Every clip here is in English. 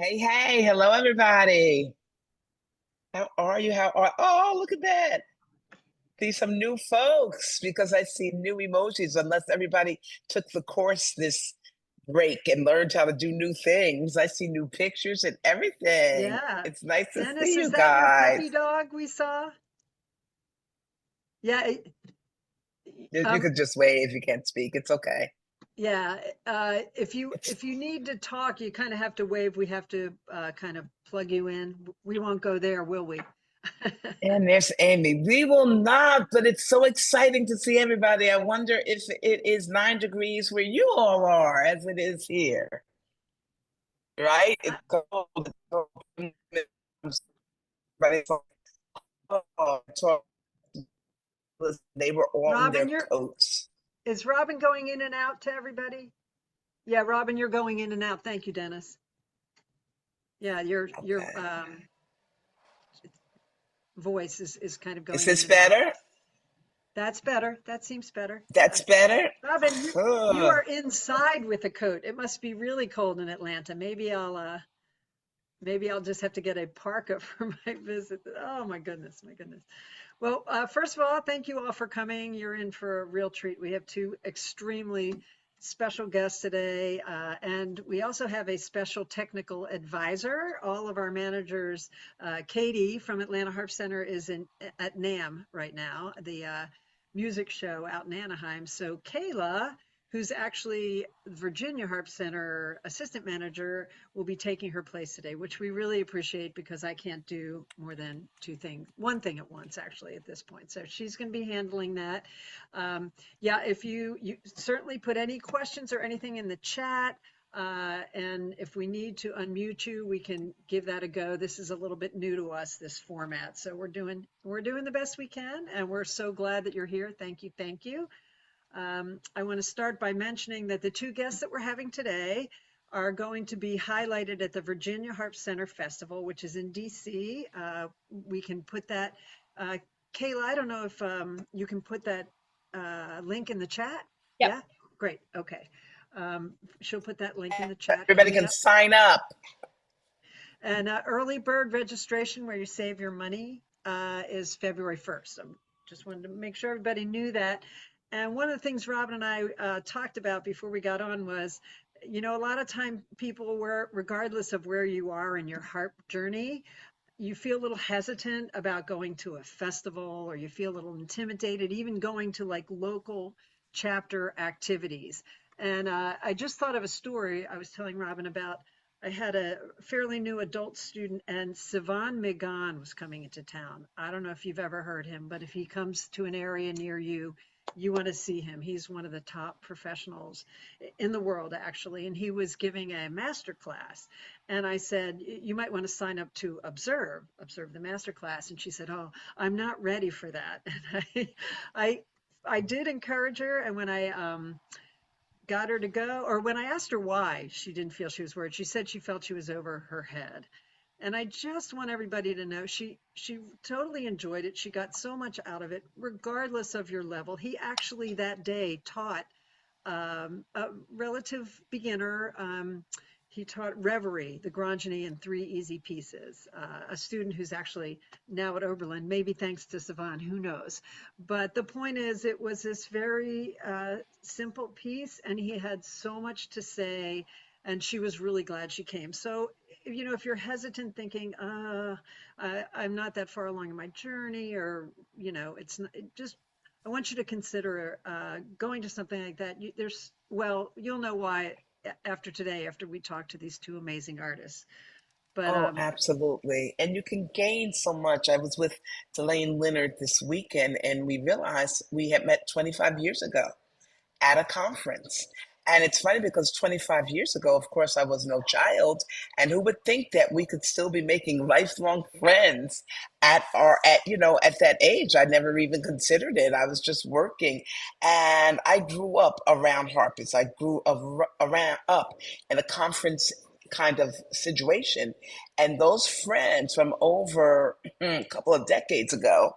Hey, hey, hello everybody. How are you? Oh, look at that. See some new folks because I see new emojis, unless everybody took the course this break and learned how to do new things. I see new pictures and everything. Yeah. It's nice to see Dennis, is you that your guys. puppy dog we saw? Yeah. You Um, could just wave, you can't speak. It's okay. yeah. If you It's if you need to talk, you kind of have to wave. We have to kind of plug you in. We won't go there, will we? and there's Amy. We will not, but it's so exciting to see everybody. I wonder if it is 9 degrees where you all are as it is here. Right? Uh, It's cold. It's cold. But it's like, oh, they were all in Robin, their you're coats. is Robin going in and out to everybody? Yeah, Robin, you're going in and out. Thank you, Dennis. Yeah, your Okay. voice is kind of Is going in this and out. better? That's better. That seems better. That's Yeah. better? Robin, you Ugh. are inside with a coat. It must be really cold in Atlanta. Maybe I'll just have to get a parka for my visit. Oh my goodness, my goodness. Well, first of all, thank you all for coming. You're in for a real treat. We have two extremely special guests today, and we also have a special technical advisor. All of our managers, Katie from Atlanta Harp Center is in at NAM right now, the music show out in Anaheim. So Kayla, who's actually Virginia Harp Center assistant manager, will be taking her place today, which we really appreciate because I can't do more than one thing at once, actually, at this point. So she's going to be handling that. Yeah, if you certainly put any questions or anything in the chat. And if we need to unmute you, we can give that a go. This is a little bit new to us, this format. So we're doing the best we can, and we're so glad that you're here. Thank you, thank you. I want to start by mentioning that the two guests that we're having today are going to be highlighted at the Virginia Harp Center Festival, which is in DC. We can put that, uh, Kayla, I don't know if you can put that link in the chat. Yep. Yeah, great. Okay. She'll put that link in the chat Everybody coming can up. sign up. And early bird registration, where you save your money, is February 1st. So just wanted to make sure everybody knew that. And one of the things Robin and I talked about before we got on was, a lot of time people were, regardless of where you are in your harp journey, you feel a little hesitant about going to a festival, or you feel a little intimidated, even going to like local chapter activities. And I just thought of a story I was telling Robin about. I had a fairly new adult student, and Sivan Migan was coming into town. I don't know if you've ever heard him, but if he comes to an area near you, you want to see him. He's one of the top professionals in the world, actually, and he was giving a master class. And I said, you might want to sign up to observe the master class. And she said, oh, I'm not ready for that. And I, I did encourage her. And when I got her to go, or when I asked her why she didn't feel she was worried, she said she felt she was over her head. And I just want everybody to know she totally enjoyed it. She got so much out of it, regardless of your level. He actually that day taught a relative beginner. He taught Reverie, the Grandjani in three easy pieces. A student who's actually now at Oberlin, maybe thanks to Savan, who knows. But the point is, it was this very simple piece, and he had so much to say, and she was really glad she came. So, if you're hesitant, thinking, I'm not that far along in my journey, or, it's not, just I want you to consider going to something like that. You'll know why after today, after we talk to these two amazing artists. But Oh, absolutely. And you can gain so much. I was with Delane Leonard this weekend, and we realized we had met 25 years ago at a conference. And it's funny because 25 years ago, of course, I was no child. And who would think that we could still be making lifelong friends at that age? I never even considered it. I was just working. And I grew up around harpists. I grew around up in a conference kind of situation. And those friends from over a couple of decades ago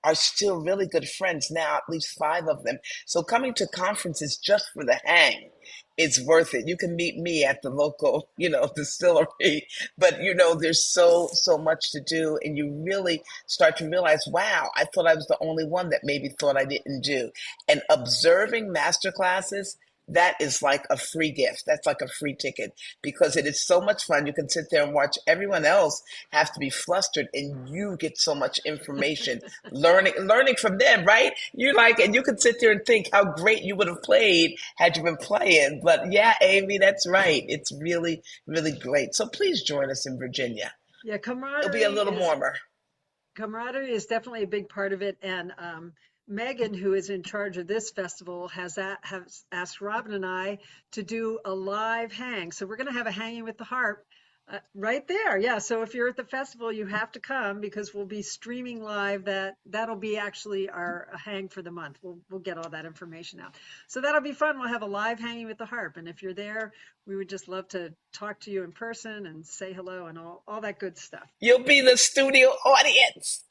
are still really good friends now, at least five of them. So coming to conferences just for the hang is worth it. You can meet me at the local, distillery, but there's so much to do, and you really start to realize, wow, I thought I was the only one that maybe thought I didn't do. And observing master classes, that is like a free gift. That's like a free ticket because it is so much fun. You can sit there and watch everyone else have to be flustered, and you get so much information learning from them, right? And you can sit there and think how great you would have played had you been playing. But yeah, Amy, that's right. It's really, really great. So please join us in Virginia. Yeah, It'll be a little warmer. camaraderie is definitely a big part of it. And Megan, who is in charge of this festival, has asked Robin and I to do a live hang. So we're going to have a hanging with the harp right there. Yeah. So if you're at the festival, you have to come because we'll be streaming live. That'll be actually our hang for the month. We'll get all that information out. So that'll be fun. We'll have a live hanging with the harp. And if you're there, we would just love to talk to you in person and say hello and all that good stuff. You'll be the studio audience.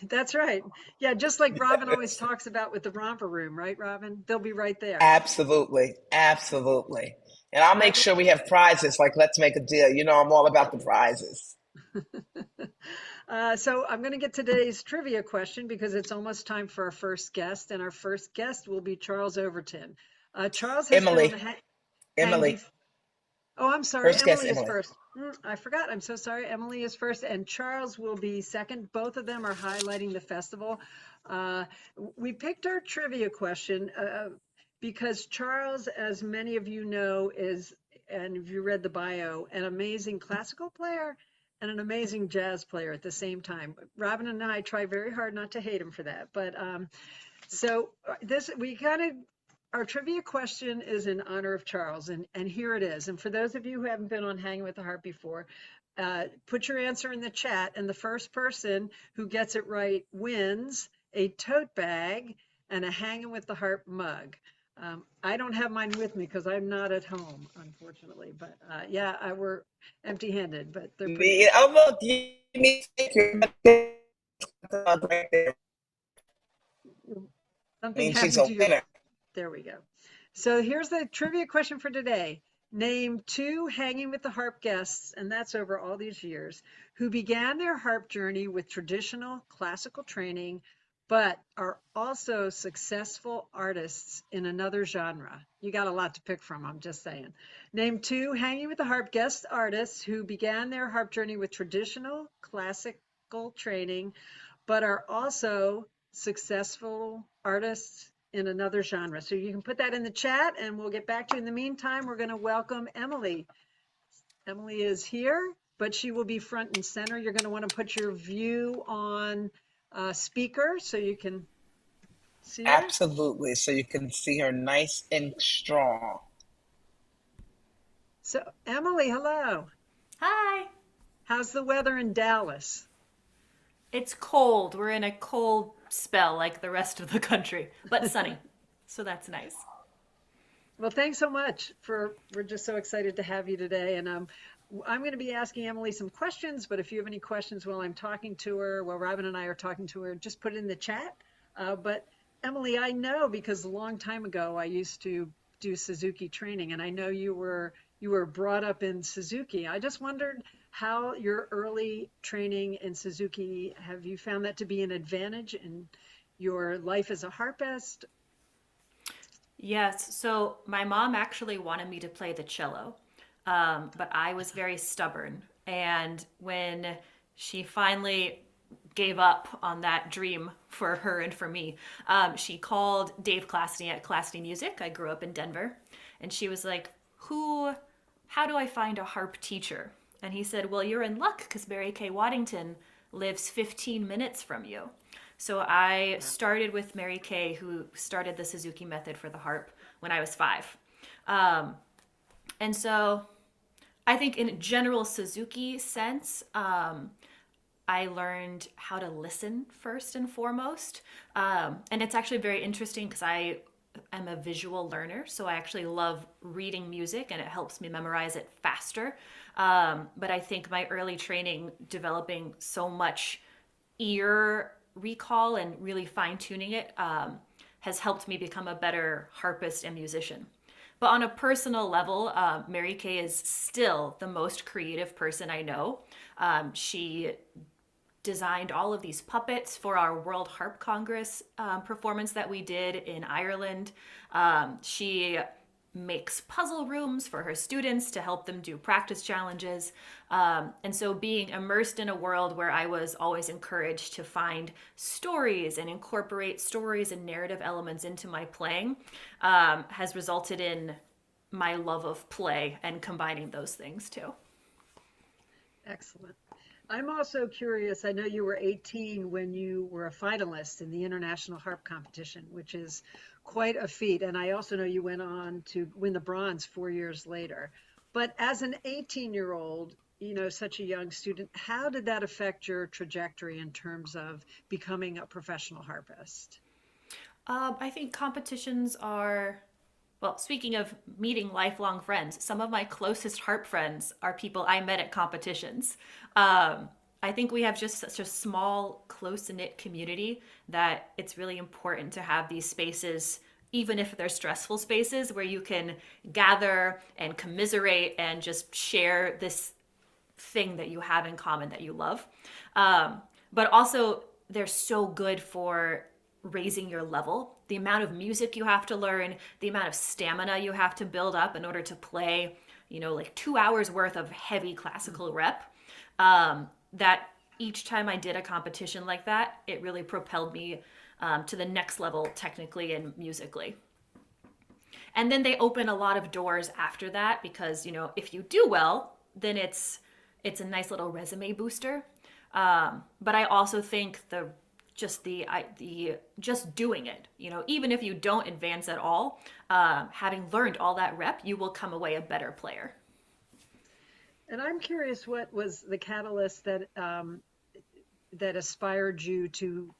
That's right. Yeah, just like Robin always talks about with the romper room, right, Robin? They'll be right there. Absolutely. Absolutely. And I'll I make sure we have prizes. Like, let's make a deal. I'm all about the prizes. so I'm going to get today's trivia question because it's almost time for our first guest, and our first guest will be Charles Overton. Charles has been on Emily, the hang Emily, before. Oh, I'm sorry. first guest, Emily is Emily. first. I forgot. I'm so sorry. Emily is first, and Charles will be second. Both of them are highlighting the festival. Uh, we picked our trivia question because Charles, as many of you know, and if you read the bio, an amazing classical player and an amazing jazz player at the same time. Robin and I try very hard not to hate him for that, but so this we kind of our trivia question is in honor of Charles, and here it is. And for those of you who haven't been on Hanging with the Harp before, put your answer in the chat, and the first person who gets it right wins a tote bag and a Hanging with the Harp mug. I don't have mine with me because I'm not at home, unfortunately. But yeah, we're empty-handed, but they're pretty cool. Oh, look, you need to right there. I Something mean, she's happened a to your winner. There we go. So here's the trivia question for today. Name two Hanging with the Harp guests, and that's over all these years, who began their harp journey with traditional classical training, but are also successful artists in another genre. You got a lot to pick from, I'm just saying. Name two Hanging with the Harp guest artists who began their harp journey with traditional classical training, but are also successful artists in another genre. So you can put that in the chat and we'll get back to you. In the meantime, we're going to welcome Emily. Emily is here, but she will be front and center. You're going to want to put your view on speaker so you can see her. Absolutely. So you can see her nice and strong. So Emily, hello. Hi. How's the weather in Dallas? It's cold. We're in a cold spell like the rest of the country, but sunny. So that's nice. Well, thanks so much we're just so excited to have you today. And I'm going to be asking Emily some questions, but if you have any questions while I'm talking to her, while Robin and I are talking to her, just put it in the chat. But Emily, I know because a long time ago I used to do Suzuki training, and I know you were brought up in Suzuki. I just wondered how your early training in Suzuki, have you found that to be an advantage in your life as a harpist? Yes. So my mom actually wanted me to play the cello, but I was very stubborn. And when she finally gave up on that dream for her and for me, she called Dave Clastney at Clastney Music. I grew up in Denver. And she was like, how do I find a harp teacher? And he said, well, you're in luck because Mary Kay Waddington lives 15 minutes from you. So I started with Mary Kay, who started the Suzuki method for the harp when I was 5. And so I think in a general Suzuki sense, I learned how to listen first and foremost. And it's actually very interesting because I am a visual learner, so I actually love reading music and it helps me memorize it faster. But I think my early training developing so much ear recall and really fine tuning it has helped me become a better harpist and musician. But on a personal level, Mary Kay is still the most creative person I know. She designed all of these puppets for our World Harp Congress performance that we did in Ireland. She makes puzzle rooms for her students to help them do practice challenges. And so being immersed in a world where I was always encouraged to find stories and incorporate stories and narrative elements into my playing has resulted in my love of play and combining those things too. Excellent. I'm also curious. I know you were 18 when you were a finalist in the International Harp Competition, which is quite a feat. And I also know you went on to win the bronze 4 years later. But as an 18-year-old, such a young student, how did that affect your trajectory in terms of becoming a professional harpist? I think competitions are, well, speaking of meeting lifelong friends, some of my closest harp friends are people I met at competitions. I think we have just such a small, close-knit community that it's really important to have these spaces, even if they're stressful spaces, where you can gather and commiserate and just share this thing that you have in common that you love. But also, they're so good for raising your level. The amount of music you have to learn, the amount of stamina you have to build up in order to play, like 2 hours worth of heavy classical rep. That each time I did a competition like that, it really propelled me to the next level technically and musically. And then they open a lot of doors after that because, if you do well, then it's a nice little resume booster. But I also think just doing it, even if you don't advance at all, having learned all that rep, you will come away a better player. And I'm curious, what was the catalyst that aspired you to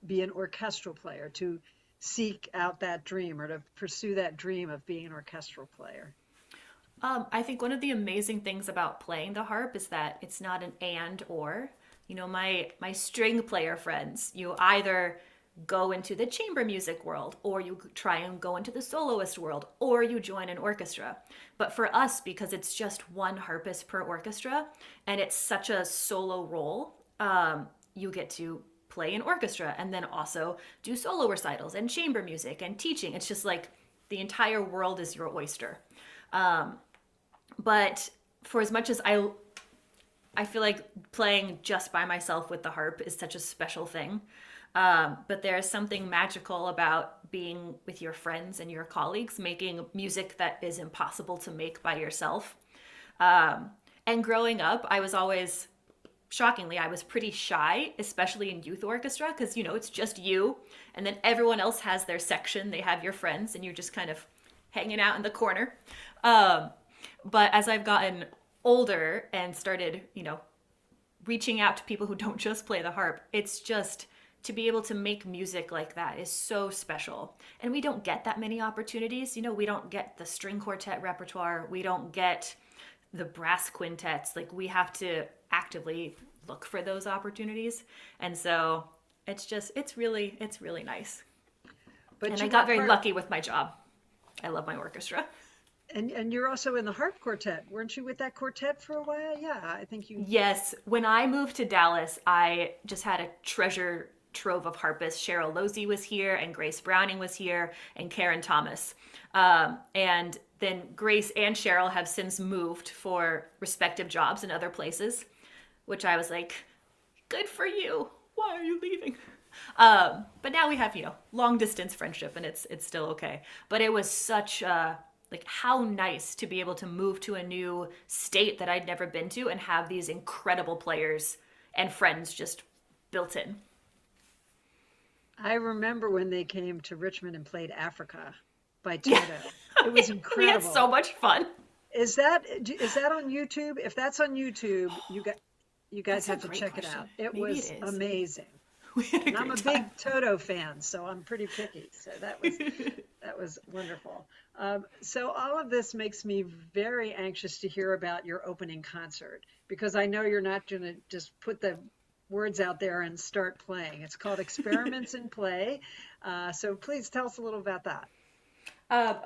be an orchestral player, to seek out that dream or to pursue that dream of being an orchestral player? I think one of the amazing things about playing the harp is that it's not an and or. My string player friends, you either go into the chamber music world, or you try and go into the soloist world, or you join an orchestra. But for us, because it's just one harpist per orchestra, and it's such a solo role, you get to play in orchestra and then also do solo recitals and chamber music and teaching. It's just like the entire world is your oyster. But for as much as I feel like playing just by myself with the harp is such a special thing. But there's something magical about being with your friends and your colleagues, making music that is impossible to make by yourself. And growing up, I was always, shockingly, I was pretty shy, especially in youth orchestra, because, it's just you. And then everyone else has their section. They have your friends, and you're just kind of hanging out in the corner. But as I've gotten older and started, reaching out to people who don't just play the harp, it's just to be able to make music like that is so special. And we don't get that many opportunities. We don't get the string quartet repertoire. We don't get the brass quintets. Like, we have to actively look for those opportunities. And so it's really nice. And I got very lucky with my job. I love my orchestra. And you're also in the harp quartet. Weren't you with that quartet for a while? Yeah, I think you... Yes. When I moved to Dallas, I just had a treasure trove of harpists. Cheryl Losey was here, and Grace Browning was here, and Karen Thomas. And then Grace and Cheryl have since moved for respective jobs in other places, which I was like, good for you. Why are you leaving? But now we have, long distance friendship, and it's still okay. But it was such how nice to be able to move to a new state that I'd never been to and have these incredible players and friends just built in. I remember when they came to Richmond and played Africa by Toto. It was incredible. We had so much fun. Is that on YouTube? If that's on YouTube, you guys have to check it out. It was amazing. And I'm a big Toto fan, so I'm pretty picky. So that was wonderful. So all of this makes me very anxious to hear about your opening concert, because I know you're not going to just put the words out there and start playing. It's called Experiments in Play. So please tell us a little about that.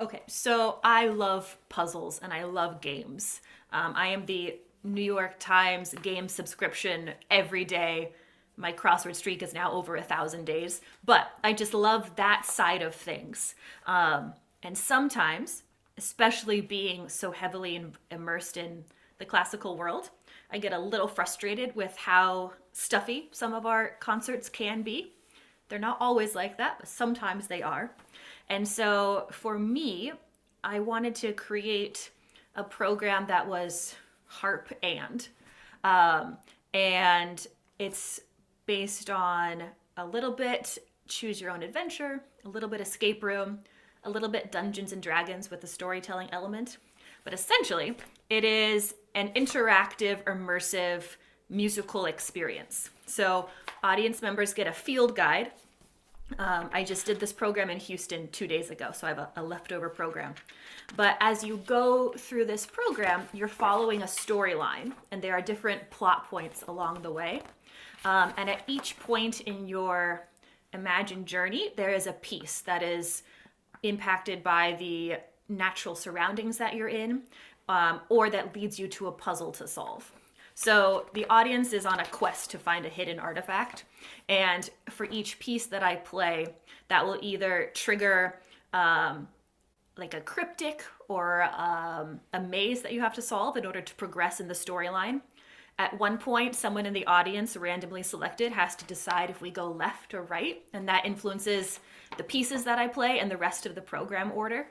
Okay, so I love puzzles and I love games. I am the New York Times game subscription every day. My crossword streak is now over 1,000 days, but I just love that side of things. And sometimes, especially being so heavily immersed in the classical world, I get a little frustrated with how stuffy some of our concerts can be. They're not always like that, but sometimes they are. And so for me, I wanted to create a program that was harp and it's based on a little bit choose your own adventure, a little bit escape room, a little bit Dungeons and Dragons with a storytelling element. But essentially, it is an interactive, immersive musical experience. So audience members get a field guide. I just did this program in Houston 2 days ago, so I have a leftover program. But as you go through this program, you're following a storyline, and there are different plot points along the way. And at each point in your imagined journey, there is a piece that is impacted by the natural surroundings that you're in, or that leads you to a puzzle to solve. So the audience is on a quest to find a hidden artifact, and for each piece that I play, that will either trigger like a cryptic or a maze that you have to solve in order to progress in the storyline. At one point, someone in the audience, randomly selected, has to decide if we go left or right, and that influences the pieces that I play and the rest of the program order.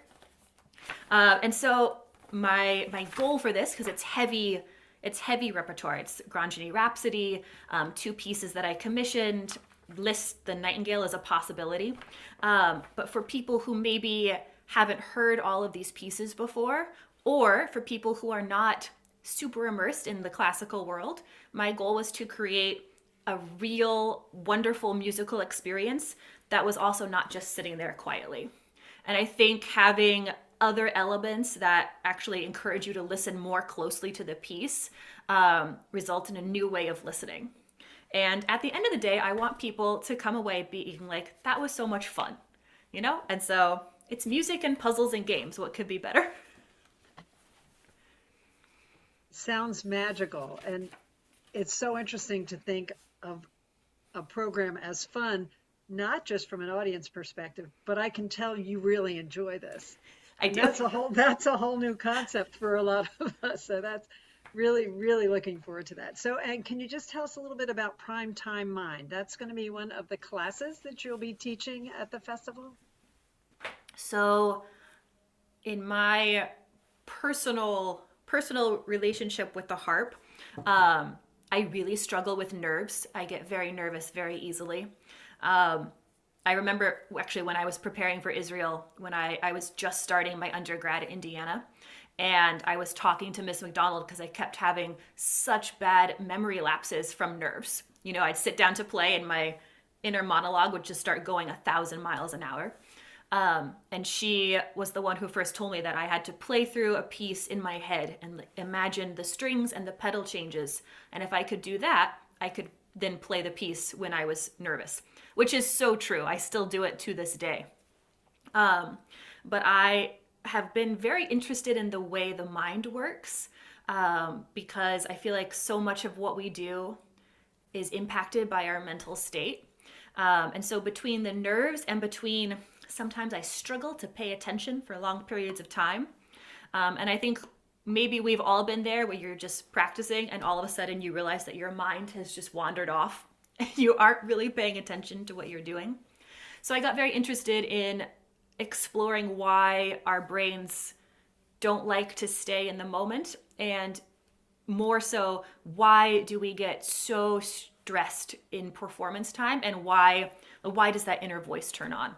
And so my goal for this, because it's heavy repertoire. It's Grand Genie Rhapsody, 2 pieces that I commissioned, list the Nightingale as a possibility. But for people who maybe haven't heard all of these pieces before, or for people who are not super immersed in the classical world, my goal was to create a real, wonderful musical experience that was also not just sitting there quietly. And I think having other elements that actually encourage you to listen more closely to the piece result in a new way of listening. And at the end of the day, I want people to come away being like, that was so much fun, you know? And so it's music and puzzles and games. What could be better? Sounds magical. And it's so interesting to think of a program as fun, not just from an audience perspective, but I can tell you really enjoy this. I do. That's a whole new concept for a lot of us. So that's really, really looking forward to that. So, and can you just tell us a little bit about Primetime Mind? That's going to be one of the classes that you'll be teaching at the festival? So in my personal relationship with the harp, I really struggle with nerves. I get very nervous very easily. I remember actually when I was preparing for Israel, when I was just starting my undergrad at Indiana, and I was talking to Miss McDonald because I kept having such bad memory lapses from nerves. You know, I'd sit down to play and my inner monologue would just start going 1,000 miles an hour. And she was the one who first told me that I had to play through a piece in my head and imagine the strings and the pedal changes. And if I could do that, I could then play the piece when I was nervous, which is so true. I still do it to this day. But I have been very interested in the way the mind works, because I feel like so much of what we do is impacted by our mental state. And so between the nerves and between sometimes I struggle to pay attention for long periods of time. And I think maybe we've all been there where you're just practicing and all of a sudden you realize that your mind has just wandered off. You aren't really paying attention to what you're doing. So I got very interested in exploring why our brains don't like to stay in the moment, and more so, why do we get so stressed in performance time, and why does that inner voice turn on?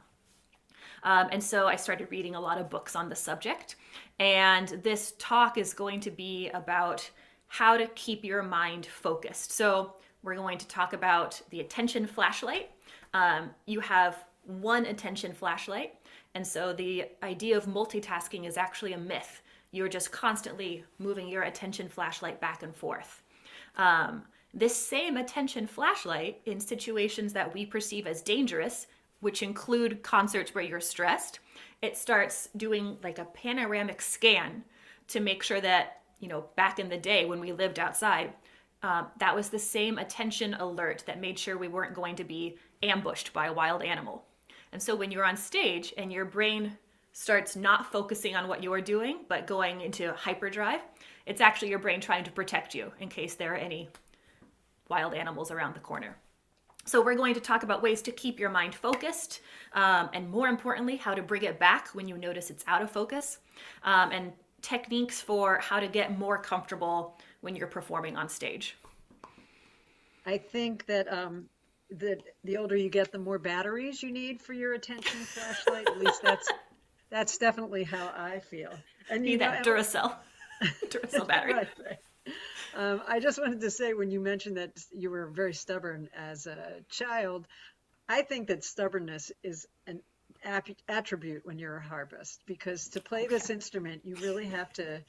And so I started reading a lot of books on the subject, and this talk is going to be about how to keep your mind focused. So we're going to talk about the attention flashlight. You have one attention flashlight, and so the idea of multitasking is actually a myth. You're just constantly moving your attention flashlight back and forth. This same attention flashlight in situations that we perceive as dangerous, which include concerts where you're stressed, it starts doing like a panoramic scan to make sure that, back in the day when we lived outside, that was the same attention alert that made sure we weren't going to be ambushed by a wild animal. And so when you're on stage and your brain starts not focusing on what you're doing, but going into hyperdrive, it's actually your brain trying to protect you in case there are any wild animals around the corner. So we're going to talk about ways to keep your mind focused, and more importantly, how to bring it back when you notice it's out of focus, and techniques for how to get more comfortable when you're performing on stage. I think that the older you get, the more batteries you need for your attention flashlight. At least that's definitely how I feel. And Need that Duracell battery. Right. I just wanted to say, when you mentioned that you were very stubborn as a child, I think that stubbornness is an attribute when you're a harpist, because to play this instrument, you really have to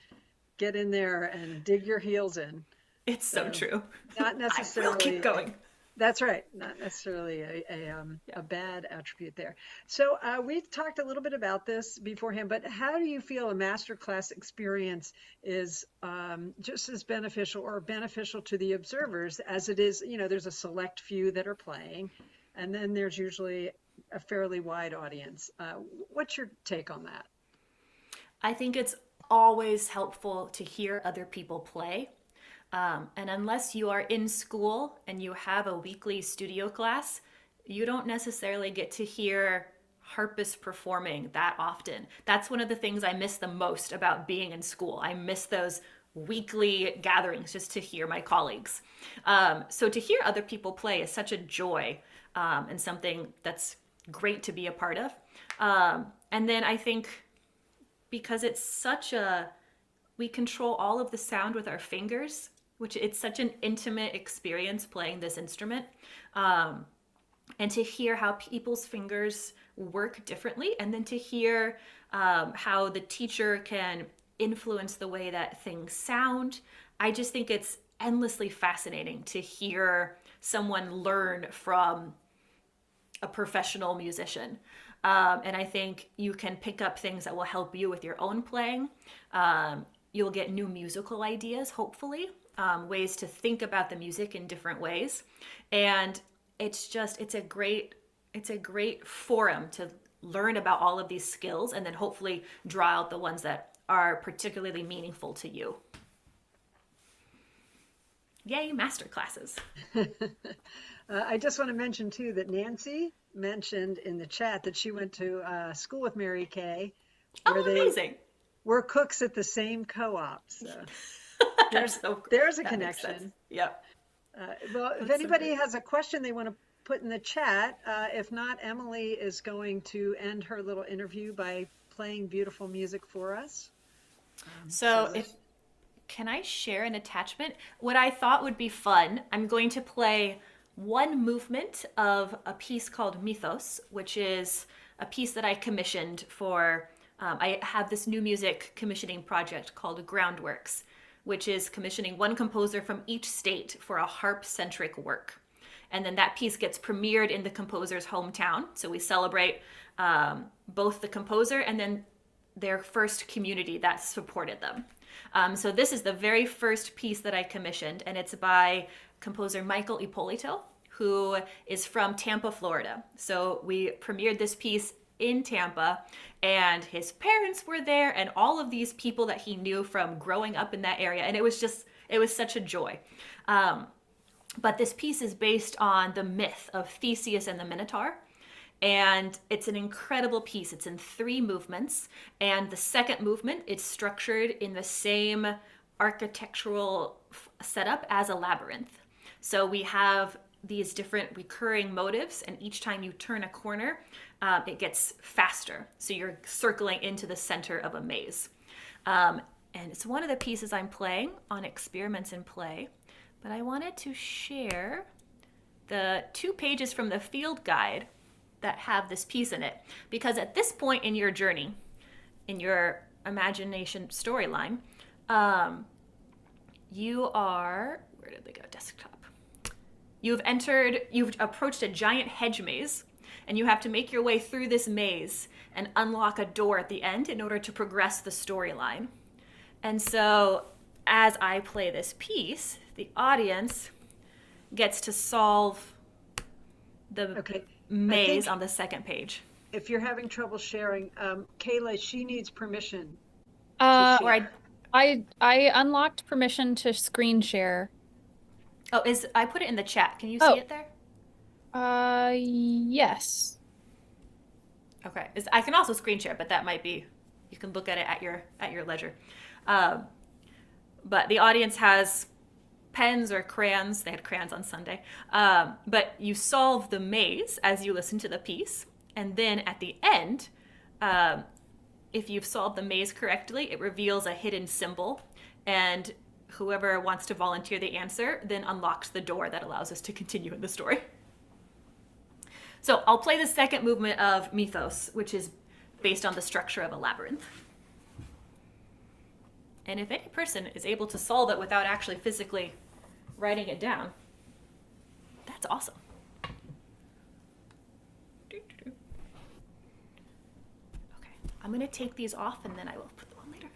get in there and dig your heels in. It's so true. Not necessarily. I will keep going. That's right. Not necessarily a bad attribute there. So we've talked a little bit about this beforehand, but how do you feel a masterclass experience is just as beneficial or beneficial to the observers as it is? There's a select few that are playing, and then there's usually a fairly wide audience. What's your take on that? I think it's always helpful to hear other people play. And unless you are in school and you have a weekly studio class, you don't necessarily get to hear harpists performing that often. That's one of the things I miss the most about being in school. I miss those weekly gatherings just to hear my colleagues. So to hear other people play is such a joy, and something that's great to be a part of. And then I think because we control all of the sound with our fingers, which it's such an intimate experience playing this instrument. And to hear how people's fingers work differently, and then to hear how the teacher can influence the way that things sound. I just think it's endlessly fascinating to hear someone learn from a professional musician. And I think you can pick up things that will help you with your own playing. You'll get new musical ideas, hopefully, ways to think about the music in different ways. And it's a great forum to learn about all of these skills, and then hopefully draw out the ones that are particularly meaningful to you. Yay, master classes. I just want to mention too that Nancy mentioned in the chat that she went to school with Mary Kay, where amazing. We're cooks at the same co-op. So there's a connection. Yep. Well, if anybody has a question they want to put in the chat, if not, Emily is going to end her little interview by playing beautiful music for us. Can I share an attachment? What I thought would be fun, I'm going to play one movement of a piece called Mythos, which is a piece that I commissioned for, I have this new music commissioning project called Groundworks, which is commissioning one composer from each state for a harp-centric work. And then that piece gets premiered in the composer's hometown. So we celebrate both the composer and then their first community that supported them. So this is the very first piece that I commissioned, and it's by composer Michael Ippolito, who is from Tampa, Florida. So we premiered this piece in Tampa, and his parents were there, and all of these people that he knew from growing up in that area, and it was such a joy. But this piece is based on the myth of Theseus and the Minotaur. And it's an incredible piece. It's in 3 movements. And the second movement is structured in the same architectural setup as a labyrinth. So we have these different recurring motives, and each time you turn a corner, it gets faster. So you're circling into the center of a maze. And it's one of the pieces I'm playing on Experiments in Play. But I wanted to share the 2 pages from the field guide that have this piece in it, because at this point in your journey, in your imagination storyline, you are, where did they go, desktop? you've approached a giant hedge maze, and you have to make your way through this maze and unlock a door at the end in order to progress the storyline. And so, as I play this piece, the audience gets to solve the maze on the second page. If you're having trouble sharing, Kayla, she needs permission. Or I unlocked permission to screen share. Oh, I put it in the chat. Can you see it there? Yes. Okay. I can also screen share, but that might be, you can look at it at your leisure. But the audience has pens or crayons. They had crayons on Sunday. But you solve the maze as you listen to the piece. And then at the end, if you've solved the maze correctly, it reveals a hidden symbol. And whoever wants to volunteer the answer then unlocks the door that allows us to continue in the story. So I'll play the second movement of Mythos, which is based on the structure of a labyrinth. And if any person is able to solve it without actually physically writing it down, that's awesome. Okay, I'm going to take these off and then I will put them on later.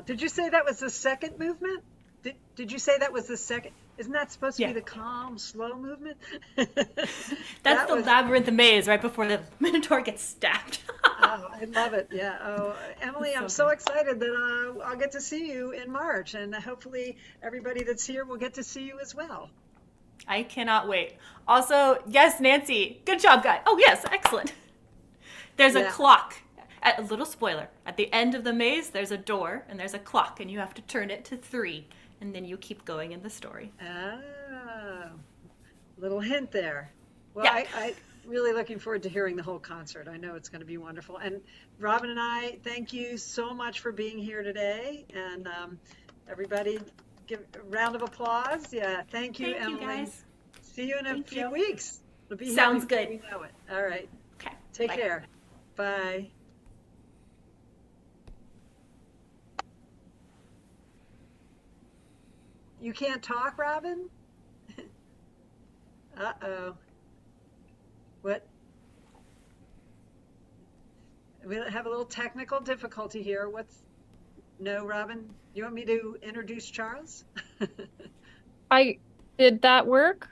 Did you say that was the second movement? Did you say that was the second? Isn't that supposed to be Yeah. the calm, slow movement? That's That the was, labyrinth maze right before the Minotaur gets stabbed. oh, I love it. Yeah. Oh, Emily, It's I'm so so good. excited that I'll get to see you in March, and hopefully everybody that's here will get to see you as well. I cannot wait. Also, yes, Nancy, good job, guy. Oh, yes, excellent. There's a Yeah. clock. A little spoiler. At the end of the maze, there's a door and there's a clock, and you have to turn it to 3, and then you keep going in the story. Ah, little hint there. Well, Yeah. I really looking forward to hearing the whole concert. I know it's going to be wonderful. And Robin and I, thank you so much for being here today. And everybody, give a round of applause. Yeah, thank you, Thank you, Emily. guys. See you in a Thank few you. weeks. It'll be here Sounds before good. we know it. All right. Okay. Take Bye. care. Bye. You can't talk, Robin? Uh-oh. What? We have a little technical difficulty here. No, Robin? You want me to introduce Charles? I did that work?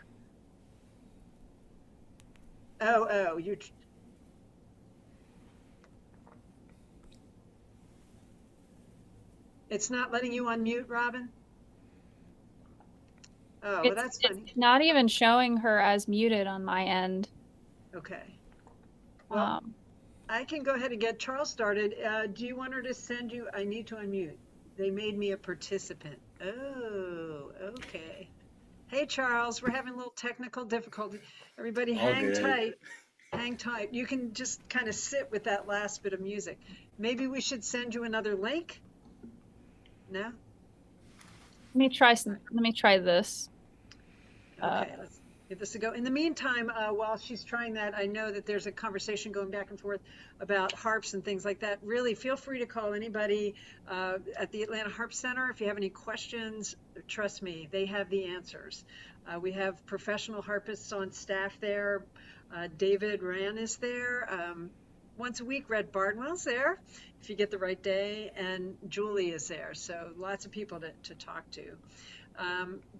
Oh, it's not letting you unmute, Robin? Oh, well, that's It's funny. not even showing her as muted on my end. Okay. Well, Um, I can go ahead and get Charles started. Do you want her to send you? I need to unmute. They made me a participant. Oh, okay. Hey, Charles, we're having a little technical difficulty. Everybody All hang good. tight. Hang tight. You can just kind of sit with that last bit of music. Maybe we should send you another link? No? let me try this. Okay, let's give this a go. In the meantime, while she's trying that, I know that there's a conversation going back and forth about harps and things like that. Really, feel free to call anybody at the Atlanta Harp Center if you have any questions. Trust me, they have the answers. We have professional harpists on staff there. David Rand is there. Once a week, Red Bardwell's there if you get the right day, and Julie is there. So lots of people to talk to.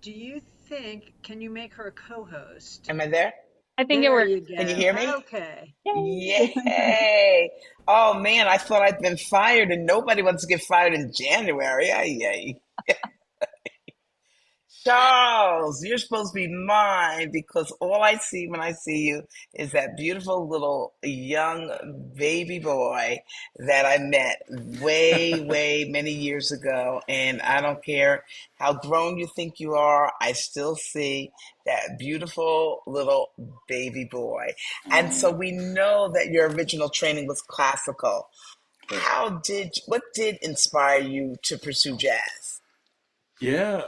Do you think, can you make her a co-host? Am I there? I think it There worked. you Can you go. hear me? Okay. Yay! Yay! Oh man, I thought I'd been fired and nobody wants to get fired in January. Ay, ay. Charles, you're supposed to be mine because all I see when I see you is that beautiful little young baby boy that I met way, way many years ago. And I don't care how grown you think you are, I still see that beautiful little baby boy. And so Oh, we know that your original training was classical. correct. What did inspire you to pursue jazz? Yeah,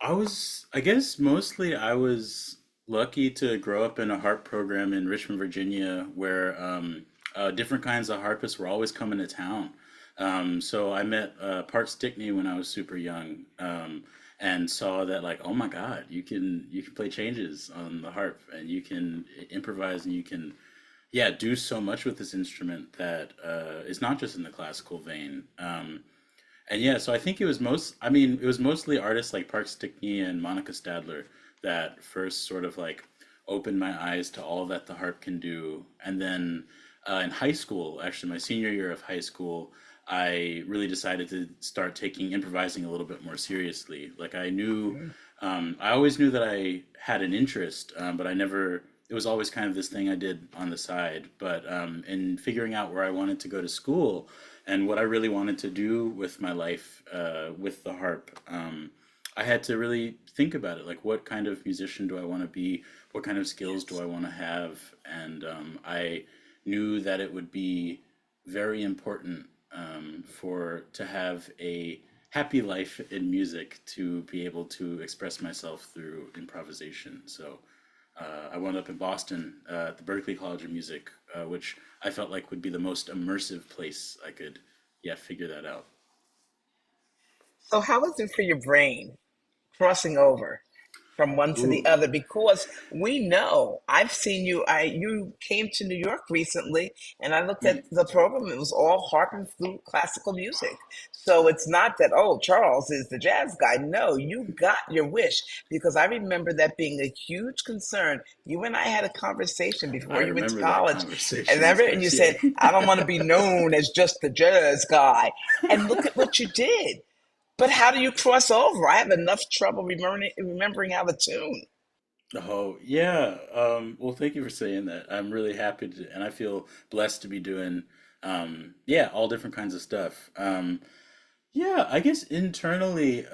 I guess mostly I was lucky to grow up in a harp program in Richmond, Virginia, where different kinds of harpists were always coming to town. So I met Part Stickney when I was super young, and saw that like, oh my God, you can play changes on the harp, and you can improvise, and you can yeah do so much with this instrument that is not just in the classical vein. And yeah, so I think it was mostly artists like Park Stickney and Monica Stadler that first sort of like opened my eyes to all that the harp can do. And then in high school, actually my senior year of high school, I really decided to start taking improvising a little bit more seriously. Like I always knew that I had an interest, but I never, it was always kind of this thing I did on the side. But in figuring out where I wanted to go to school and what I really wanted to do with my life with the harp, I had to really think about it. Like, what kind of musician do I want to be? What kind of skills do I want to have? And I knew that it would be very important for to have a happy life in music to be able to express myself through improvisation. So I wound up in Boston at the Berklee College of Music, which I felt like would be the most immersive place I could, yeah, figure that out. So how was it for your brain crossing over? from one to the Ooh. other because we know I've seen you. You came to New York recently, and I looked at Mm. the program. It was all harp and flute classical music. So it's not that, oh, Charles is the jazz guy. No, you got your wish because I remember that being a huge concern. You and I had a conversation I before you went to remember that college, and conversation, remember, Miss and you Garcia. said, I don't want to be known as just the jazz guy. And look at what you did. But how do you cross over? I have enough trouble remembering how to tune. Oh, yeah. Well, thank you for saying that. I'm really happy to, and I feel blessed to be doing, yeah, all different kinds of stuff. Yeah, I guess internally,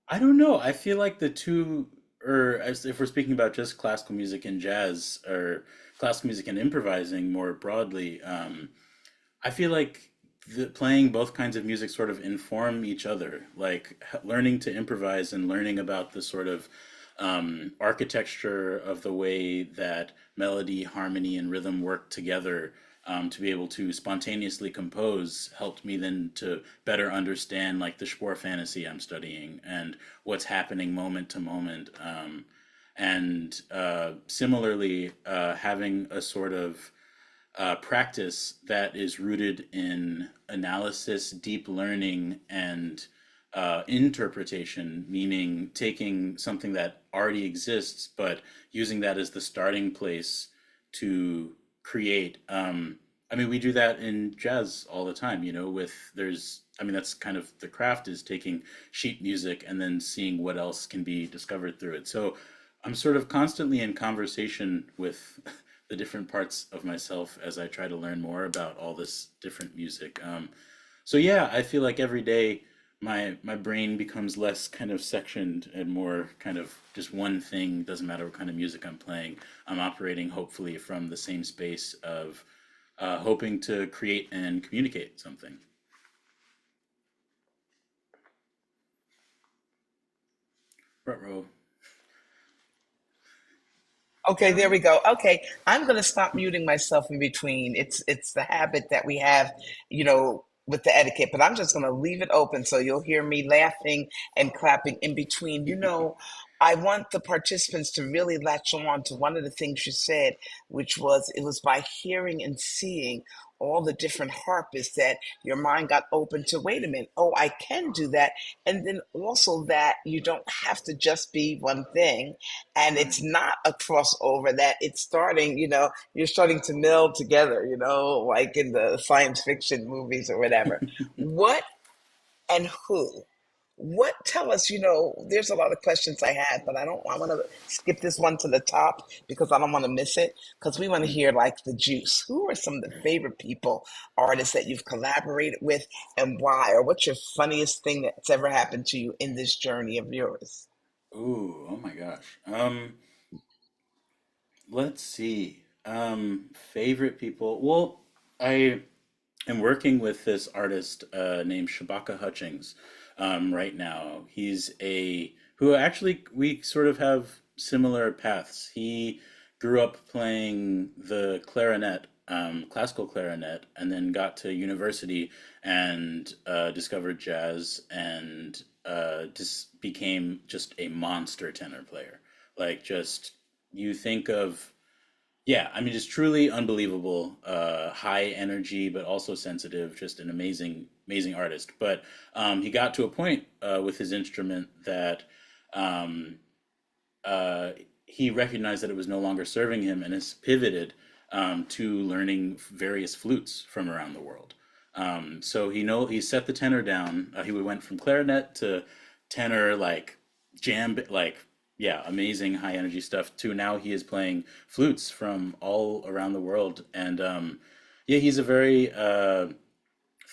I don't know. I feel like the two, or as if we're speaking about just classical music and jazz, or classical music and improvising more broadly, I feel like playing both kinds of music sort of inform each other. Like learning to improvise and learning about the sort of architecture of the way that melody, harmony, and rhythm work together to be able to spontaneously compose helped me then to better understand like the Spohr fantasy I'm studying and what's happening moment to moment. And similarly, having a sort of practice that is rooted in analysis, deep learning, and interpretation, meaning taking something that already exists, but using that as the starting place to create. I mean, we do that in jazz all the time, you know, I mean, that's kind of the craft is taking sheet music and then seeing what else can be discovered through it. So I'm sort of constantly in conversation with the different parts of myself as I try to learn more about all this different music. So yeah, I feel like every day my brain becomes less kind of sectioned and more kind of just one thing. Doesn't matter what kind of music I'm playing. I'm operating hopefully from the same space of hoping to create and communicate something. Ruh-roh. Okay, there we Charlie? go. Okay, I'm going to stop muting myself in between. It's the habit that we have, with the etiquette, but I'm just going to leave it open so you'll hear me laughing and clapping in between. I want the participants to really latch on to one of the things you said, which was it was by hearing and seeing all the different harpists that your mind got open to, wait a minute, oh, I can do that. And then also that you don't have to just be one thing and Right. it's not a crossover that it's starting, you're starting to meld together, like in the science fiction movies or whatever. What and who? What tell us, there's a lot of questions I had, but I want to skip this one to the top because I don't want to miss it because we want to Mm. hear like the juice. Who are some of the favorite people, artists that you've collaborated with and why? Or what's your funniest thing that's ever happened to you in this journey of yours? Ooh, oh my gosh. Let's see. Favorite people. Well, I am working with this artist named Shabaka Hutchings right now. He's a who actually we sort of have similar paths. He grew up playing the clarinet, classical clarinet, and then got to university and discovered jazz and just became just a monster tenor player. Like just you think of yeah, I mean, just truly unbelievable, high energy, but also sensitive, just an amazing, amazing artist. But he got to a point with his instrument that um, uh, he recognized that it was no longer serving him and has pivoted to learning various flutes from around the world. So he set the tenor down. He went from clarinet to tenor, like like yeah, amazing high energy stuff. To now he is playing flutes from all around the world, and yeah, he's a very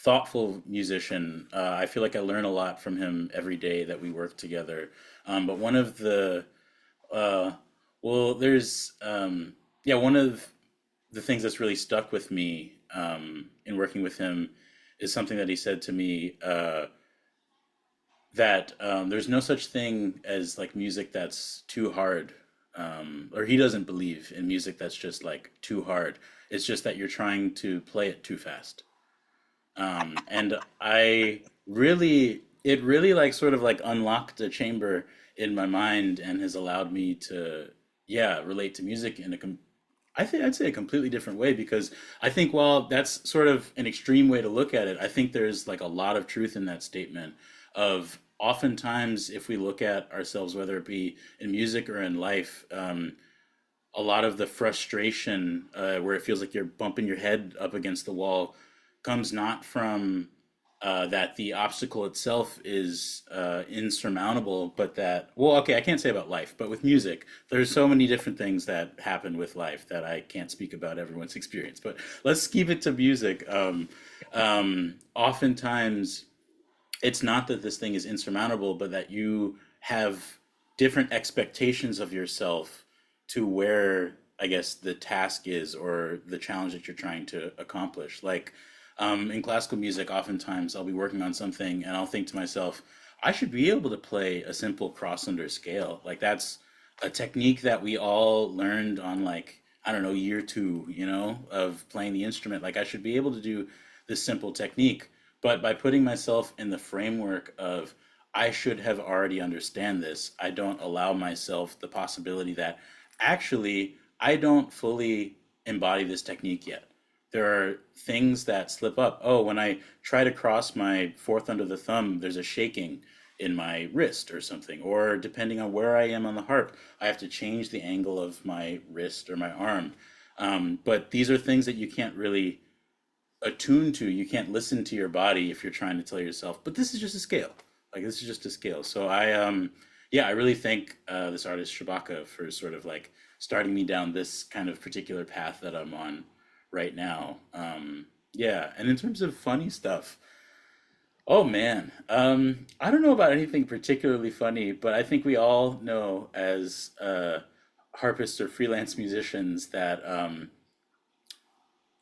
thoughtful musician. I feel like I learn a lot from him every day that we work together. But one of the uh, well, there's yeah, one of the things that's really stuck with me in working with him is something that he said to me that there's no such thing as like music that's too hard, or he doesn't believe in music that's just like too hard. It's just that you're trying to play it too fast. And it really like sort of like unlocked a chamber in my mind and has allowed me to, yeah, relate to music in I think I'd say a completely different way, because I think while that's sort of an extreme way to look at it, I think there's like a lot of truth in that statement of oftentimes if we look at ourselves, whether it be in music or in life, a lot of the frustration where it feels like you're bumping your head up against the wall comes not from that the obstacle itself is insurmountable, but that, well, okay, I can't say about life, but with music, there's so many different things that happen with life that I can't speak about everyone's experience. But let's keep it to music. Oftentimes, it's not that this thing is insurmountable, but that you have different expectations of yourself to where I guess the task is or the challenge that you're trying to accomplish. Like in classical music, oftentimes I'll be working on something and I'll think to myself, I should be able to play a simple cross under scale. Like that's a technique that we all learned on like, I don't know, year two, of playing the instrument. Like I should be able to do this simple technique. But by putting myself in the framework of I should have already understand this, I don't allow myself the possibility that actually I don't fully embody this technique yet. There are things that slip up. Oh, when I try to cross my fourth under the thumb, there's a shaking in my wrist or something. Or depending on where I am on the harp, I have to change the angle of my wrist or my arm. But these are things that you can't really attuned to. You can't listen to your body if you're trying to tell yourself, but this is just a scale. Like this is just a scale. So yeah, I really thank this artist Shabaka for sort of like starting me down this kind of particular path that I'm on right now. Yeah, and in terms of funny stuff, oh man, I don't know about anything particularly funny, but I think we all know as harpists or freelance musicians that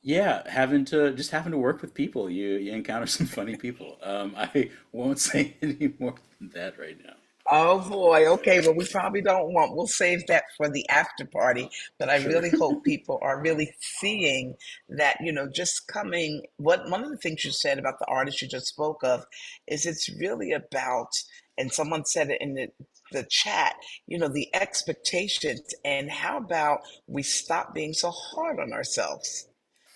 yeah, having to work with people, you encounter some funny people. I won't say any more than that right now. Oh boy. Okay. Well, we probably don't want, we'll save that for the after party. But I Sure. really hope people are really seeing that, just coming. One of the things you said about the artist you just spoke of is it's really about, and someone said it in the chat, the expectations. And how about we stop being so hard on ourselves?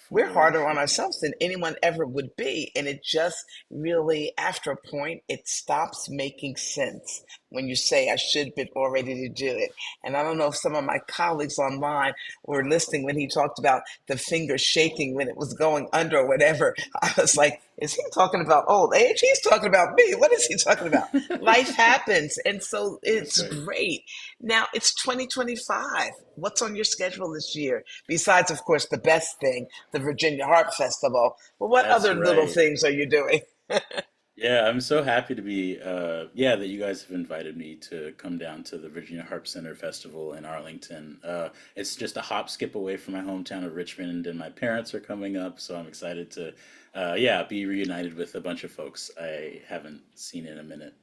We're For harder on sure. ourselves than anyone ever would be. And it just really, after a point, it stops making sense when you say, I should be all ready to do it. And I don't know if some of my colleagues online were listening when he talked about the finger shaking when it was going under or whatever. I was like, is he talking about old age? He's talking about me. What is he talking about? Life happens. And so That's it's right. great. Now it's 2025. What's on your schedule this year? Besides, of course, the best thing, the Virginia Harp Festival. But what That's other little right. things are you doing? Yeah, I'm so happy to be, yeah, that you guys have invited me to come down to the Virginia Harp Center Festival in Arlington. It's just a hop, skip away from my hometown of Richmond, and my parents are coming up, so I'm excited to, yeah, be reunited with a bunch of folks I haven't seen in a minute.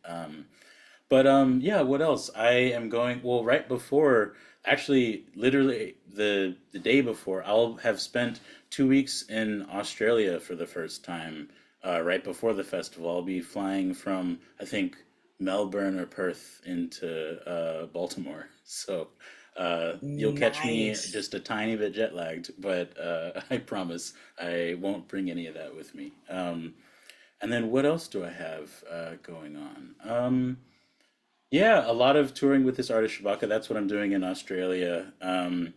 But yeah, what else? I am going, well, right before, actually, literally the day before, I'll have spent 2 weeks in Australia for the first time. Right before the festival, I'll be flying from, I think, Melbourne or Perth into Baltimore. So you'll catch me Nice. just a tiny bit jet lagged, but I promise I won't bring any of that with me. And then what else do I have going on? Yeah, a lot of touring with this artist Shabaka. That's what I'm doing in Australia. And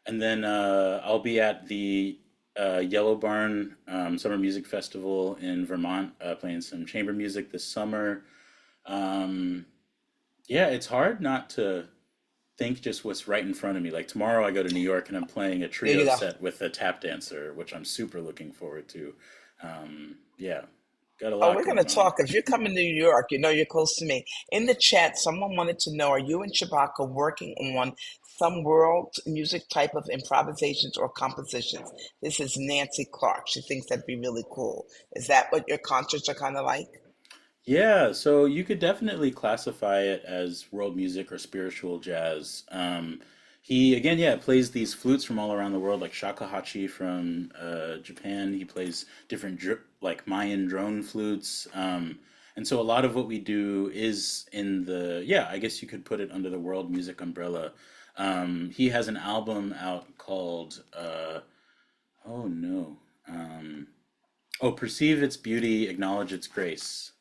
then I'll be at the Yellow Barn Summer Music Festival in Vermont, playing some chamber music this summer. Um, yeah, it's hard not to think just what's right in front of me. Like tomorrow, I go to New York and I'm playing a There you trio go. set with a tap dancer, which I'm super looking forward to. Yeah, got a Oh, lot we're going to going on. talk. If you're coming to New York, you're close to me. In the chat, someone wanted to know, are you and Shabaka working on some world music type of improvisations or compositions? This is Nancy Clark. She thinks that'd be really cool. Is that what your concerts are kind of like? Yeah, so you could definitely classify it as world music or spiritual jazz. He again, yeah, plays these flutes from all around the world, like shakuhachi from Japan. He plays different like Mayan drone flutes, And so a lot of what we do is in the, yeah, I guess you could put it under the world music umbrella. He has an album out called, oh no, um, oh, Perceive Its Beauty, Acknowledge Its Grace.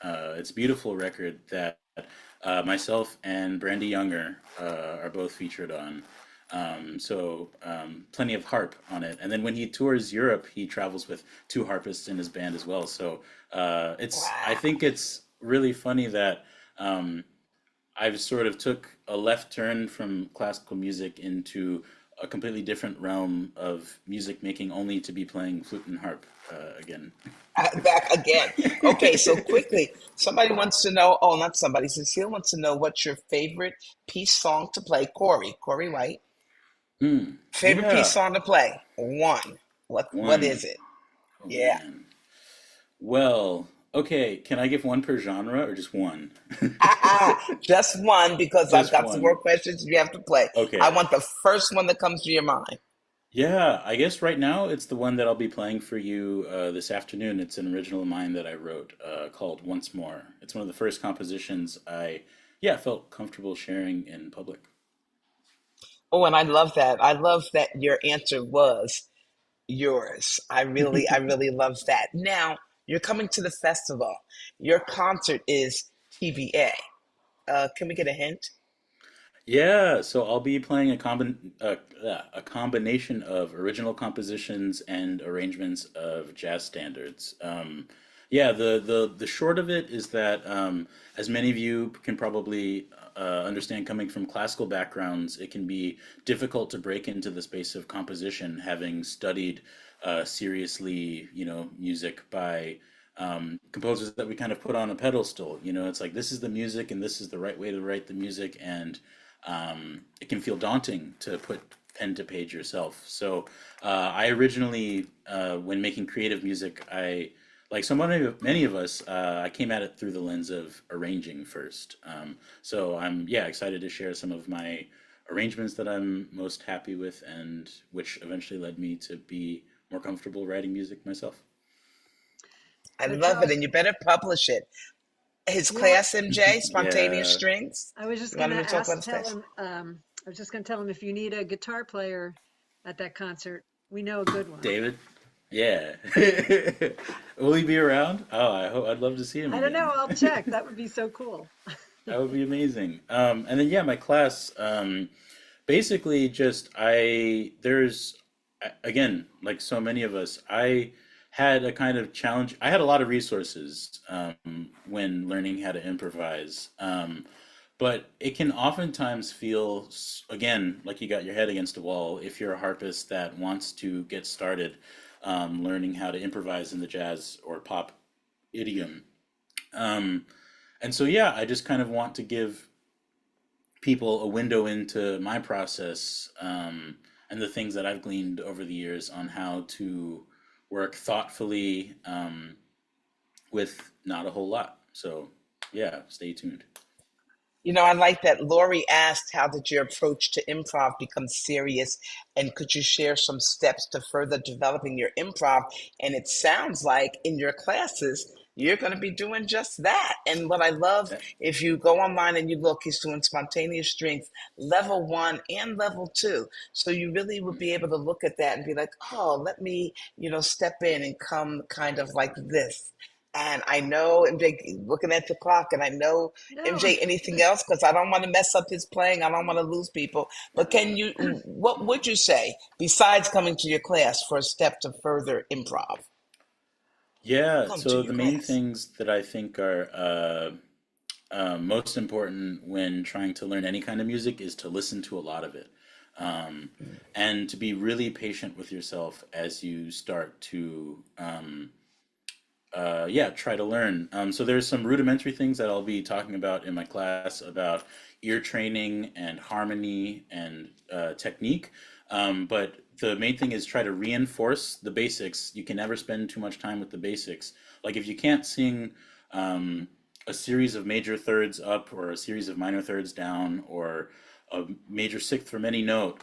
It's a beautiful record that myself and Brandy Younger are both featured on. Plenty of harp on it. And then when he tours Europe, he travels with two harpists in his band as well. So I Wow. think it's really funny that I've sort of took a left turn from classical music into a completely different realm of music making, only to be playing flute and harp again. Back again. Okay, so quickly, somebody wants to know. Oh, not somebody. Cecile wants to know what's your favorite piece song to play. Corey White. Favorite piece Yeah, song to play. One. What is one. it? Oh Yeah. man. Well, okay. Can I give one per genre or just one? Just one because I've Just got some more one. questions you have to play. I Okay. want the first one that comes to your mind. Yeah, I guess right now it's the one that I'll be playing for you this afternoon. It's an original of mine that I wrote called Once More. It's one of the first compositions yeah, felt comfortable sharing in public. Oh, and I love that. I love that your answer was yours. I really love that. Now, you're coming to the festival. Your concert is TBA. Can we get a hint? Yeah, so I'll be playing a combination of original compositions and arrangements of jazz standards. Yeah, the short of it is that, as many of you can probably understand, coming from classical backgrounds, it can be difficult to break into the space of composition, having studied seriously, music by composers that we kind of put on a pedestal. It's like this is the music and this is the right way to write the music, and it can feel daunting to put pen to page yourself. So I originally, when making creative music, like so many of us, I came at it through the lens of arranging first. So I'm, yeah, excited to share some of my arrangements that I'm most happy with, and which eventually led me to be more comfortable writing music myself. I Now, love it, Charles, and you better publish it. His yeah, class, MJ, Spontaneous Yeah, Strings. I was just You want gonna me to talk about ask, his tell class? him, I was just gonna tell him if you need a guitar player at that concert, we know a good one. David. Yeah. Will he be around? Oh, I'd love to see him I don't know, again. I'll check. That would be so cool. That would be amazing. And then yeah, my class, basically just again, like so many of us, I had a kind of challenge. I had a lot of resources when learning how to improvise. But it can oftentimes feel, again, like you got your head against a wall if you're a harpist that wants to get started learning how to improvise in the jazz or pop idiom. Um, and so, yeah, I just kind of want to give people a window into my process, and the things that I've gleaned over the years on how to work thoughtfully with not a whole lot. So, yeah, stay tuned. I like that Lori asked, how did your approach to improv become serious? And could you share some steps to further developing your improv? And it sounds like in your classes, you're going to be doing just that. And what I love, That, if you go online and you look, he's doing spontaneous strength, level one and level two. So you really would be able to look at that and be like, oh, let me, step in and come kind of like this. And I know MJ looking at the clock, and I know No, MJ, anything else? Because I don't want to mess up his playing. I don't want to lose people. But what would you say, besides coming to your class, for a step to further improv? yeah, Come to so your the main class. things that I think are most important when trying to learn any kind of music is to listen to a lot of it. Um, and to be really patient with yourself as you start to yeah, try to learn. So there's some rudimentary things that I'll be talking about in my class about ear training and harmony and technique. But the main thing is try to reinforce the basics. You can never spend too much time with the basics. Like if you can't sing um, a series of major thirds up or a series of minor thirds down or a major sixth from any note,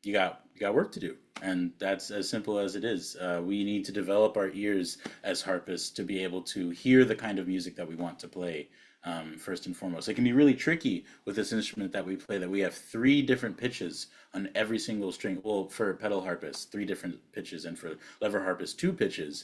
you got work to do, and that's as simple as it is. We need to develop our ears as harpists to be able to hear the kind of music that we want to play. First and foremost, it can be really tricky with this instrument that we play. That we have three different pitches on every single string. Well, for pedal harpists, three different pitches, and for lever harpists, two pitches.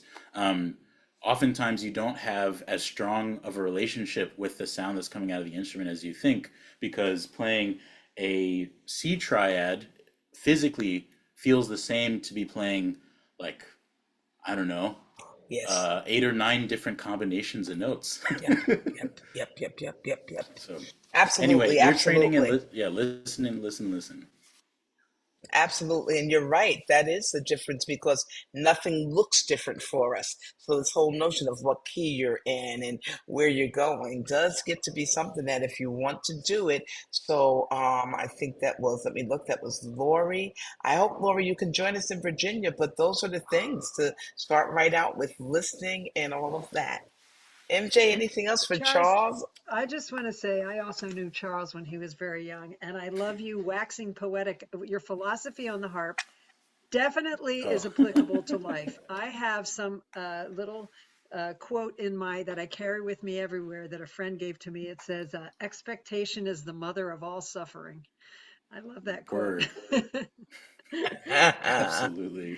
Oftentimes you don't have as strong of a relationship with the sound that's coming out of the instrument as you think, because playing a C triad physically feels the same to be playing, like, I don't know, Yes. 8 or 9 different combinations of notes. Yep. So anyway, Absolutely, ear training and absolutely. yeah, listen. Absolutely, and you're right. That is the difference because nothing looks different for us. So this whole notion of what key you're in and where you're going does get to be something that if you want to do it. So I think that was, let me look, that was Lori. I hope, Lori, you can join us in Virginia, but those are the things to start right out with listening and all of that. MJ, And anything else for Charles, Charles? I just want to say I also knew Charles when he was very young, and I love you waxing poetic. Your philosophy on the harp definitely Oh, is applicable to life. I have some little quote in my that I carry with me everywhere that a friend gave to me. It says, "Expectation is the mother of all suffering." I love that quote. word. Absolutely.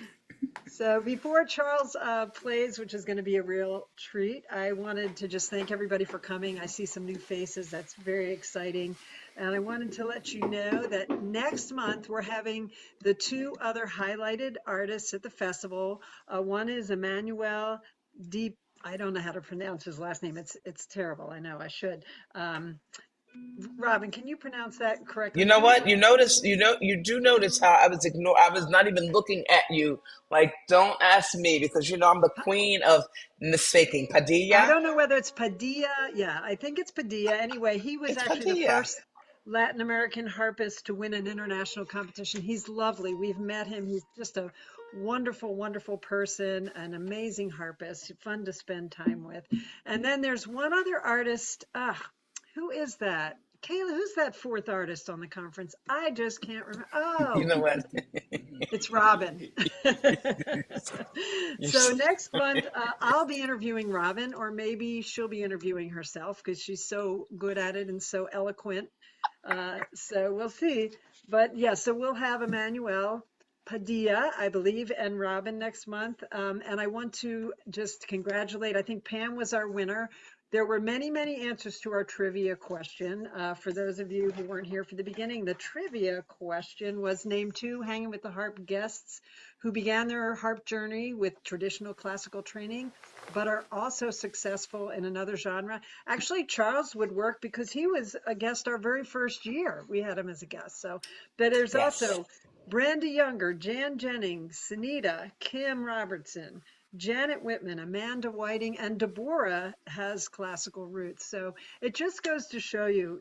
So before Charles plays, which is going to be a real treat, I wanted to just thank everybody for coming. I see some new faces. That's very exciting. And I wanted to let you know that next month we're having the two other highlighted artists at the festival. One is Emmanuel Deep. I don't know how to pronounce his last name. It's terrible. I know I should. Robin, can you pronounce that You correctly? know Can you? what? You do notice how I was not even looking at you. Like, don't ask me because I'm the queen of mistaking. I Padilla? don't know whether it's Padilla. Yeah, I think it's Padilla. Anyway, he was It's actually the Padilla. first Latin American harpist to win an international competition. He's lovely. We've met him. He's just a wonderful, wonderful person, an amazing harpist, fun to spend time with. And then there's one other artist. Who is that? Kayla, who's that fourth artist on the conference? I just can't remember. You Oh, know what? it's Robin. You're So so- next month, I'll be interviewing Robin, or maybe she'll be interviewing herself because she's so good at it and so eloquent. So we'll see. But yeah, so we'll have Emmanuel Padilla, I believe, and Robin next month. And I want to just congratulate, I think Pam was our winner. There were many, many answers to our trivia question. For those of you who weren't here for the beginning, the trivia question was name 2 Hanging with the Harp guests who began their harp journey with traditional classical training, but are also successful in another genre. Actually, Charles would work because he was a guest our very first year. We had him as a guest. So, but there's yes. also Brenda Younger, Jan Jennings, Sunita, Kim Robertson, Janet Whitman, Amanda Whiting, and Deborah has classical roots. So it just goes to show you,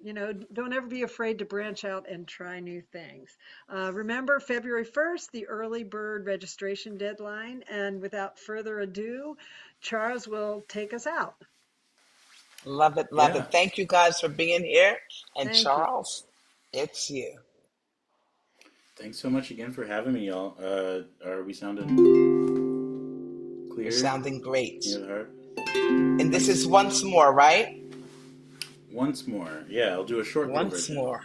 don't ever be afraid to branch out and try new things. Remember, February 1st, the early bird registration deadline. And without further ado, Charles will take us out. Love it, love Yeah. it. Thank you guys for being here. And Thank you. Charles, it's you. Thanks so much again for having me, y'all. Are we sounding You're clear sounding great. near the heart? And this is Nice. once more, right? Once more. Yeah, I'll do a short little Once version. more.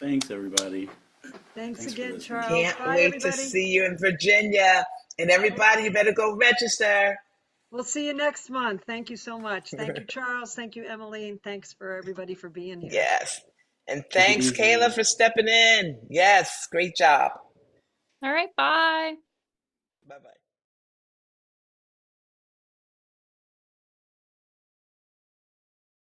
Thanks, everybody. Thanks Thanks for again, listening. Charles. Can't Bye, wait to everybody. see you in Virginia. And everybody, you better go register. We'll see you next month. Thank you so much. Thank you, Charles. Thank you, Emily. And thanks for everybody for being here. Yes. And Take it thanks, Kayla, easy. for stepping in. Yes, great job. All right, bye. Bye bye.